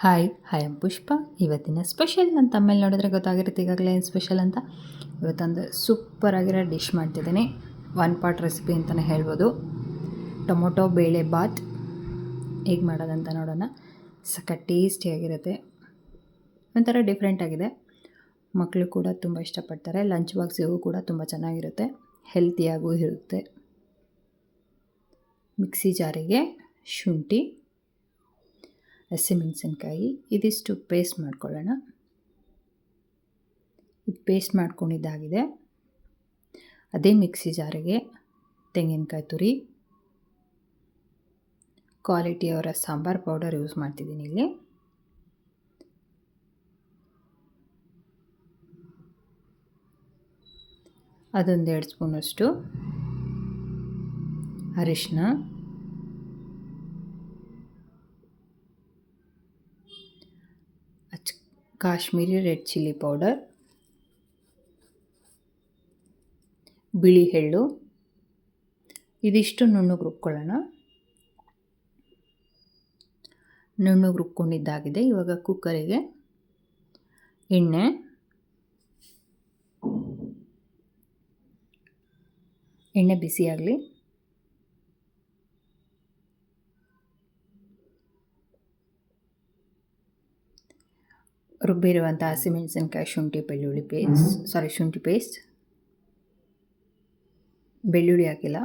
Hi am ಪುಷ್ಪ. ಇವತ್ತಿನ special ನನ್ನ ತಮ್ಮೇಲೆ ನೋಡಿದ್ರೆ ಗೊತ್ತಾಗಿರುತ್ತೆ ಈಗಾಗಲೇ ಏನು ಸ್ಪೆಷಲ್ ಅಂತ. ಇವತ್ತೊಂದು ಸೂಪರಾಗಿರೋ ಡಿಶ್ ಮಾಡ್ತಿದ್ದೀನಿ. ಒನ್ ಪಾಟ್ ರೆಸಿಪಿ ಅಂತಲೇ ಹೇಳ್ಬೋದು. ಟೊಮೊಟೊ ಬೇಳೆ ಬಾತ್ ಹೇಗೆ ಮಾಡೋದಂತ ನೋಡೋಣ. ಸಖತ್ ಟೇಸ್ಟಿಯಾಗಿರುತ್ತೆ, ಒಂಥರ ಡಿಫ್ರೆಂಟಾಗಿದೆ. ಮಕ್ಕಳು ಕೂಡ ತುಂಬ ಇಷ್ಟಪಡ್ತಾರೆ. ಲಂಚ್ ಬಾಕ್ಸಿಗೂ ಕೂಡ ತುಂಬ ಚೆನ್ನಾಗಿರುತ್ತೆ, ಹೆಲ್ತಿಯಾಗೂ ಇರುತ್ತೆ. ಮಿಕ್ಸಿ ಜಾರಿಗೆ ಶುಂಠಿ, ಹಸಿಮೆಣಸಿನ್ಕಾಯಿ ಇದಿಷ್ಟು ಪೇಸ್ಟ್ ಮಾಡ್ಕೊಳ್ಳೋಣ. ಇದು ಪೇಸ್ಟ್ ಮಾಡ್ಕೊಂಡಿದ್ದಾಗಿದೆ. ಅದೇ ಮಿಕ್ಸಿ ಜಾರಿಗೆ ತೆಂಗಿನಕಾಯಿ ತುರಿ, ಕ್ವಾಲಿಟಿಯವರ ಸಾಂಬಾರು ಪೌಡರ್ ಯೂಸ್ ಮಾಡ್ತಿದ್ದೀನಿ ಇಲ್ಲಿ. ಅದೊಂದು 2 ಸ್ಪೂನಷ್ಟು ಅರಿಶಿನ, ಕಾಶ್ಮೀರಿ ರೆಡ್ ಚಿಲ್ಲಿ ಪೌಡರ್, ಬಿಳಿ ಎಳ್ಳು ಇದಿಷ್ಟು ನುಣ್ಣಗೆ ರುಬ್ಕೊಳ್ಳೋಣ. ನುಣ್ಣಗೆ ರುಬ್ಕೊಂಡಿದ್ದಾಗಿದೆ. ಇವಾಗ ಕುಕ್ಕರಿಗೆ ಎಣ್ಣೆ ಬಿಸಿಯಾಗಲಿ. ರುಬ್ಬಿರುವಂಥ ಹಸಿಮೆಣಸಿನ್ಕಾಯಿ, ಶುಂಠಿ ಪೇಸ್ಟ್, ಬೆಳ್ಳುಳ್ಳಿ ಹಾಕಿಲ್ಲ,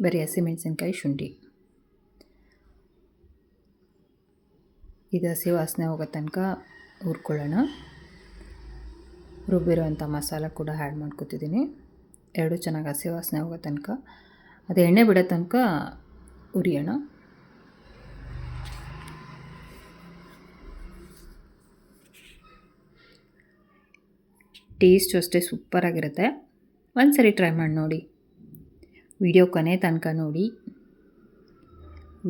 ಬರೀ ಹಸಿಮೆಣಸಿನ್ಕಾಯಿ ಶುಂಠಿ. ಇದು ಹಸಿ ವಾಸನೆ ಹೋಗೋ ತನಕ ಹುರ್ಕೊಳ್ಳೋಣ. ರುಬ್ಬಿರುವಂಥ ಮಸಾಲ ಕೂಡ ಆ್ಯಡ್ ಮಾಡ್ಕೊತಿದ್ದೀನಿ. ಎರಡು ಚೆನ್ನಾಗಿ ಹಸಿ ವಾಸನೆ ಹೋಗೋ ತನಕ, ಅದು ಎಣ್ಣೆ ಬಿಡೋ ತನಕ ಹುರಿಯೋಣ. ಟೇಸ್ಟು ಅಷ್ಟೇ ಸೂಪರಾಗಿರುತ್ತೆ. ಒಂದು ಸರಿ ಟ್ರೈ ಮಾಡಿ ನೋಡಿ. ವಿಡಿಯೋ ಕೊನೆ ತನಕ ನೋಡಿ.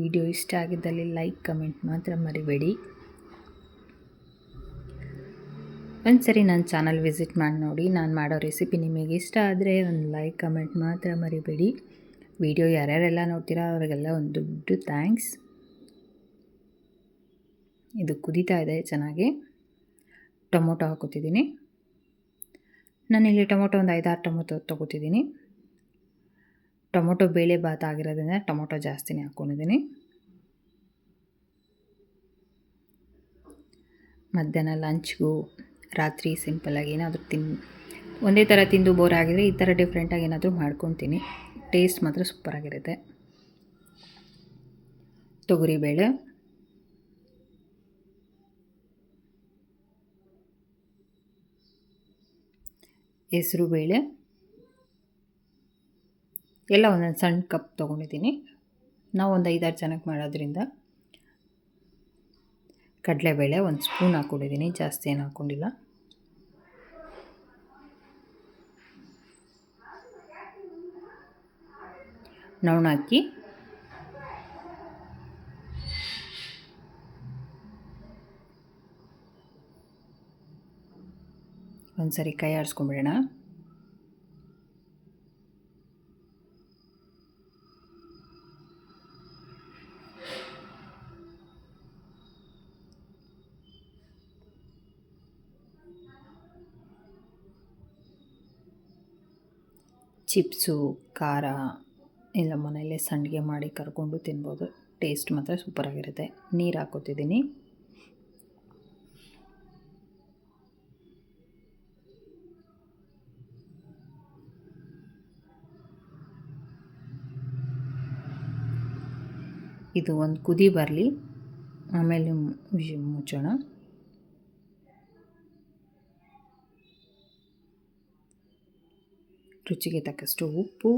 ವಿಡಿಯೋ ಇಷ್ಟ ಆಗಿದ್ದಲ್ಲಿ ಲೈಕ್ ಕಮೆಂಟ್ ಮಾತ್ರ ಮರಿಬೇಡಿ. ಒಂದು ಸರಿ ನನ್ನ ಚಾನಲ್ ವಿಸಿಟ್ ಮಾಡಿ ನೋಡಿ. ನಾನು ಮಾಡೋ ರೆಸಿಪಿ ನಿಮಗೆ ಇಷ್ಟ ಆದರೆ ಒಂದು ಲೈಕ್ ಕಮೆಂಟ್ ಮಾತ್ರ ಮರಿಬೇಡಿ. ವಿಡಿಯೋ ಯಾರ್ಯಾರೆಲ್ಲ ನೋಡ್ತೀರಾ ಅವರಿಗೆಲ್ಲ ಒಂದು ದೊಡ್ಡ ಥ್ಯಾಂಕ್ಸ್. ಇದು ಕುದೀತಾ ಇದೆ ಚೆನ್ನಾಗಿ. ಟೊಮೊಟೊ ಹಾಕೋತಿದ್ದೀನಿ. ನಾನಿಲ್ಲಿ ಟೊಮೊಟೊ ಒಂದು 5-6 ಟೊಮೊಟೊ ತೊಗೋತಿದ್ದೀನಿ. ಟೊಮೊಟೊ ಬೇಳೆ ಬಾತ್ ಆಗಿರೋದ್ರಿಂದ ಟೊಮೊಟೊ ಜಾಸ್ತಿನೇ ಹಾಕ್ಕೊಂಡಿದ್ದೀನಿ. ಮಧ್ಯಾಹ್ನ ಲಂಚ್ಗೂ, ರಾತ್ರಿ ಸಿಂಪಲ್ಲಾಗಿ ಏನಾದರೂ ಒಂದೇ ಥರ ತಿಂದು ಬೋರ್ ಆಗಿದರೆ ಈ ಥರ ಡಿಫ್ರೆಂಟಾಗಿ ಏನಾದರೂ ಮಾಡ್ಕೊತೀನಿ. ಟೇಸ್ಟ್ ಮಾತ್ರ ಸೂಪರಾಗಿರುತ್ತೆ. ತೊಗರಿಬೇಳೆ, ಹೆಸರುಬೇಳೆ ಎಲ್ಲ ಒಂದೊಂದು ಸಣ್ಣ ಕಪ್ ತೊಗೊಂಡಿದ್ದೀನಿ. ನಾವು ಒಂದು 5-6 ಜನಕ್ಕೆ ಮಾಡೋದ್ರಿಂದ. ಕಡಲೆಬೇಳೆ 1 ಸ್ಪೂನ್ ಹಾಕ್ಕೊಂಡಿದ್ದೀನಿ, ಜಾಸ್ತಿ ಏನು ಹಾಕ್ಕೊಂಡಿಲ್ಲ. ನವಣಕ್ಕಿ, ಒಂದು ಸರಿ ಕೈ ಆಡಿಸ್ಕೊಂಬಿಡೋಣ. ಚಿಪ್ಸು, ಖಾರ ಎಲ್ಲ ಮನೆಯಲ್ಲೇ ಸಂಡಿಗೆ ಮಾಡಿ ಕರ್ಕೊಂಡು ತಿನ್ಬೋದು. ಟೇಸ್ಟ್ ಮಾತ್ರ ಸೂಪರಾಗಿರುತ್ತೆ. ನೀರು ಹಾಕ್ಕೋತಿದ್ದೀನಿ. ಇದು ಒಂದು ಕುದಿ ಬರಲಿ, ಆಮೇಲೆ ಮುಚ್ಚೋಣ. ರುಚಿಗೆ ತಕ್ಕಷ್ಟು ಉಪ್ಪು,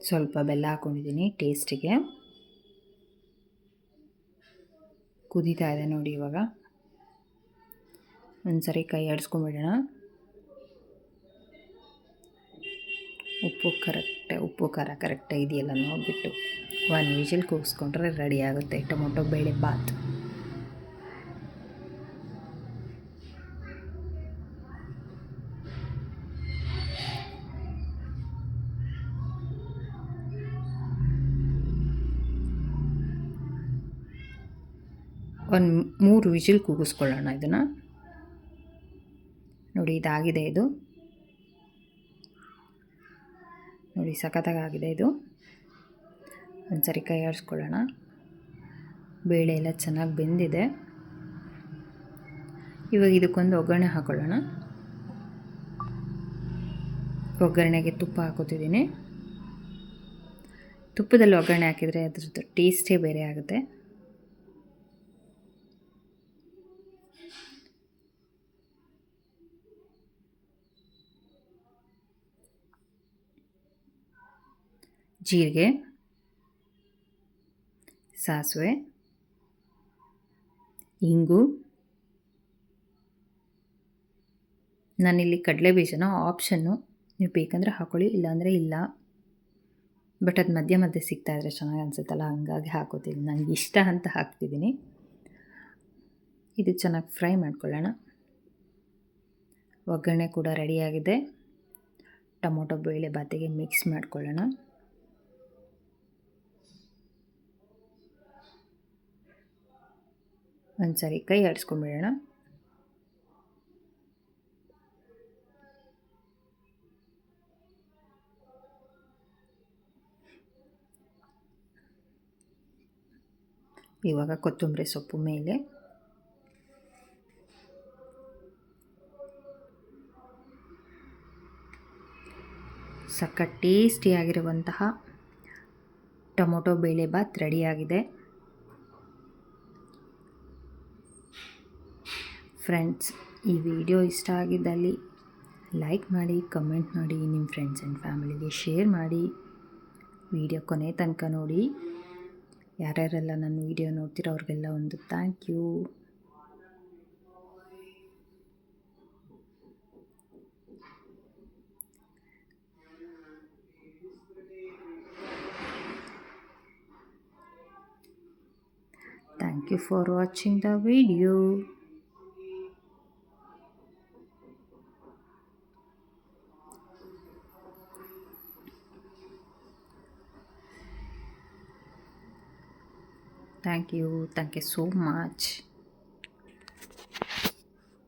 ಸ್ವಲ್ಪ ಬೆಲ್ಲ ಹಾಕ್ಕೊಂಡಿದ್ದೀನಿ ಟೇಸ್ಟಿಗೆ. ಕುದೀತಾ ಇದೆ ನೋಡಿ. ಇವಾಗ ಒಂದು ಸರಿ ಕೈ ಆಡಿಸ್ಕೊಂಬಿಡೋಣ. ಉಪ್ಪು ಖಾರ ಕರೆಕ್ಟಾಗಿ ಇದೆಯಲ್ಲ ನೋಡಿಬಿಟ್ಟು 1 ವಿಷಲ್ ಕೂಗಿಸ್ಕೊಂಡ್ರೆ ರೆಡಿ ಆಗುತ್ತೆ ಟೊಮೊಟೊ ಬೇಳೆ ಬಾತ್. ಒಂದು 3 ವಿಜಿಲ್ ಕೂಗಿಸ್ಕೊಳ್ಳೋಣ ಇದನ್ನು. ನೋಡಿ ಇದಾಗಿದೆ ಇದು. ನೋಡಿ ಸಖತ್ತಾಗಿದೆ ಇದು. ಒಂದು ಸರಿ ಕೈ ಆಡಿಸ್ಕೊಳ್ಳೋಣ. ಬೇಳೆ ಎಲ್ಲ ಚೆನ್ನಾಗಿ ಬೆಂದಿದೆ. ಇವಾಗ ಇದಕ್ಕೊಂದು ಒಗ್ಗರಣೆ ಹಾಕ್ಕೊಳ್ಳೋಣ. ಒಗ್ಗರಣೆಗೆ ತುಪ್ಪ ಹಾಕೋತಿದ್ದೀನಿ. ತುಪ್ಪದಲ್ಲಿ ಒಗ್ಗರಣೆ ಹಾಕಿದರೆ ಅದ್ರದ್ದು ಟೇಸ್ಟೇ ಬೇರೆ ಆಗುತ್ತೆ. ಜೀರಿಗೆ, ಸಾಸಿವೆ, ಇಂಗು. ನಾನಿಲ್ಲಿ ಕಡಲೆ ಬೀಜನ ಆಪ್ಷನ್ನು, ನೀವು ಬೇಕಂದರೆ ಹಾಕ್ಕೊಳ್ಳಿ, ಇಲ್ಲಾಂದರೆ ಇಲ್ಲ. ಬಟ್ ಅದು ಮಧ್ಯೆ ಮಧ್ಯೆ ಸಿಗ್ತಾಯಿದ್ರೆ ಚೆನ್ನಾಗಿ ಅನಿಸುತ್ತಲ್ಲ, ಹಂಗಾಗಿ ಹಾಕೋತೀನಿ. ನನಗೆ ಇಷ್ಟ ಅಂತ ಹಾಕ್ತಿದ್ದೀನಿ. ಇದು ಚೆನ್ನಾಗಿ ಫ್ರೈ ಮಾಡ್ಕೊಳ್ಳೋಣ. ಒಗ್ಗರಣೆ ಕೂಡ ರೆಡಿಯಾಗಿದೆ. ಟೊಮೊಟೊ ಬೇಳೆ ಬಾತಿಗೆ ಮಿಕ್ಸ್ ಮಾಡ್ಕೊಳ್ಳೋಣ. ಒಂದು ಸರಿ ಕೈ ಆಡಿಸ್ಕೊಂಡ್ಬಿಡೋಣ. ಇವಾಗ ಕೊತ್ತಂಬರಿ ಸೊಪ್ಪು ಮೇಲೆ. ಸಖತ್ ಟೇಸ್ಟಿಯಾಗಿರುವಂತಹ ಟೊಮೊಟೊ ಬೇಳೆ ಬಾತ್ ರೆಡಿಯಾಗಿದೆ. ಫ್ರೆಂಡ್ಸ್, ಈ ವಿಡಿಯೋ ಇಷ್ಟ ಆಗಿದ್ದಲ್ಲಿ ಲೈಕ್ ಮಾಡಿ, ಕಮೆಂಟ್ ಮಾಡಿ, ನಿಮ್ಮ ಫ್ರೆಂಡ್ಸ್ ಆ್ಯಂಡ್ ಫ್ಯಾಮಿಲಿಗೆ ಶೇರ್ ಮಾಡಿ. ವಿಡಿಯೋ ಕೊನೆ ತನಕ ನೋಡಿ. ಯಾರ್ಯಾರೆಲ್ಲ ನನ್ನ ವಿಡಿಯೋ ನೋಡ್ತೀರೋ ಅವ್ರಿಗೆಲ್ಲ ಒಂದು thank you. Thank you for watching the video. Thank you so much.